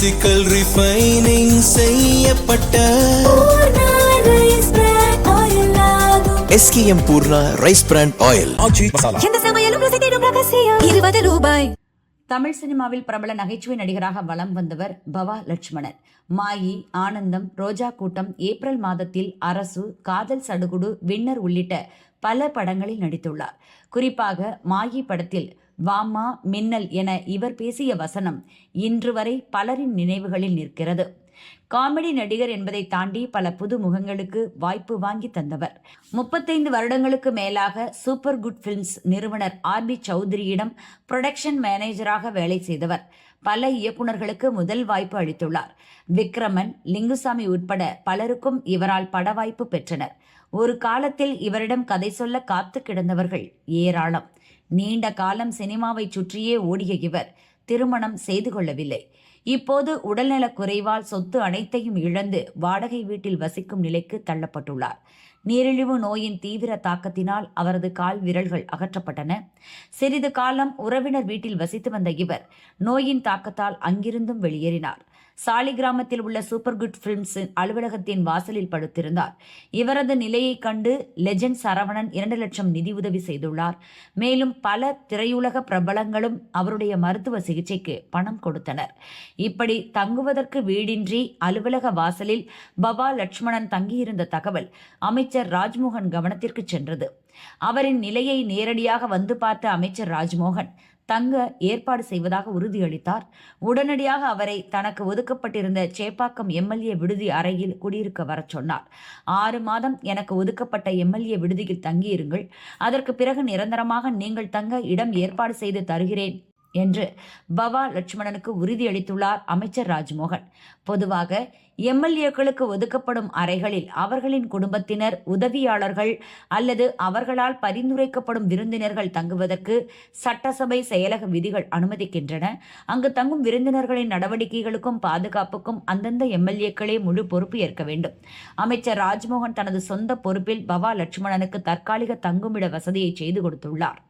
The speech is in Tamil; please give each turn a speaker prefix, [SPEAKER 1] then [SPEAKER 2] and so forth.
[SPEAKER 1] பிசிக்கல் ரிஃபைனிங் செய்யப்பட்ட SKM Poorna rice brand oil.
[SPEAKER 2] ரூபாய். தமிழ் சினிமாவில் பிரபல நகைச்சுவை நடிகராக வலம் வந்தவர் பவா லட்சுமணன். மாயி, ஆனந்தம், ரோஜா கூட்டம், ஏப்ரல் மாதத்தில் அரசு, காதல் சடுகுடு, வின்னர் உள்ளிட்ட பல படங்களில் நடித்துள்ளார். குறிப்பாக மாயி படத்தில் வாமா மின்னல் என இவர் பேசிய வசனம் இன்று வரை பலரின் நினைவுகளில் நிற்கிறது. காமெடி நடிகர் என்பதை தாண்டி பல புது முகங்களுக்கு வாய்ப்பு வாங்கி தந்தவர். 35 வருடங்களுக்கு மேலாக சூப்பர் குட் பிலிம்ஸ் நிறுவனர் RB சௌத்ரியிடம் புரொடக்ஷன் மேனேஜராக வேலை செய்தவர். பல இயக்குநர்களுக்கு முதல் வாய்ப்பு அளித்துள்ளார். விக்ரமன், லிங்குசாமி உட்பட பலருக்கும் இவரால் பட வாய்ப்பு பெற்றனர். ஒரு காலத்தில் இவரிடம் கதை சொல்ல காத்து கிடந்தவர்கள் ஏராளம். நீண்ட காலம் சினிமாவை சுற்றியே ஓடிய இவர் திருமணம் செய்து கொள்ளவில்லை. இப்போது உடல்நலக் குறைவால் சொத்து அனைத்தையும் இழந்து வாடகை வீட்டில் வசிக்கும் நிலைக்கு தள்ளப்பட்டுள்ளார். நீரிழிவு நோயின் தீவிர தாக்கத்தினால் அவரது கால் விரல்கள் அகற்றப்பட்டன. சிறிது காலம் உறவினர் வீட்டில் வசித்து வந்த இவர் நோயின் தாக்கத்தால் அங்கிருந்தும் வெளியேறினார். சாலிகிராமத்தில் உள்ள சூப்பர் குட் பிலிம்ஸ் அலுவலகத்தின் வாசலில் படுத்திருந்தார். இவரது நிலையை கண்டு லெஜண்ட் சரவணன் 2 லட்சம் நிதி உதவி செய்துள்ளார். மேலும் பல திரையுலக பிரபலங்களும் அவருடைய மருத்துவ சிகிச்சைக்கு பணம் கொடுத்தனர். இப்படி தங்குவதற்கு வீடின்றி அலுவலக வாசலில் பவா லட்சுமணன் தங்கியிருந்த தகவல் அமைச்சர் ராஜ்மோகன் கவனத்திற்கு சென்றது. அவரின் நிலையை நேரடியாக வந்து பார்த்த அமைச்சர் ராஜ்மோகன் தங்க ஏற்பாடு செய்வதாக உறுதியளித்தார். உடனடியாக அவரை தனக்கு ஒதுக்கப்பட்டிருந்த சேப்பாக்கம் MLA விடுதி அறையில் குடியிருக்க வரச் சொன்னார். 6 மாதம் எனக்கு ஒதுக்கப்பட்ட MLA விடுதியில் தங்கியிருங்கள், அதற்கு பிறகு நிரந்தரமாக நீங்கள் தங்க இடம் ஏற்பாடு செய்து தருகிறேன் என்று பவா லட்சுமணனுக்கு உறுதியளித்துள்ளார் அமைச்சர் ராஜ்மோகன். பொதுவாக MLAக்களுக்கு ஒதுக்கப்படும் அறைகளில் அவர்களின் குடும்பத்தினர், உதவியாளர்கள் அல்லது அவர்களால் பரிந்துரைக்கப்படும் விருந்தினர்கள் தங்குவதற்கு சட்டசபை செயலக விதிகள் அனுமதிக்கின்றன. அங்கு தங்கும் விருந்தினர்களின் நடவடிக்கைகளுக்கும் பாதுகாப்புக்கும் அந்தந்த MLAக்களே முழு பொறுப்பு ஏற்க வேண்டும். அமைச்சர் ராஜ்மோகன் தனது சொந்த பொறுப்பில் பவா லட்சுமணனுக்கு தற்காலிக தங்குமிட வசதியை செய்து கொடுத்துள்ளார்.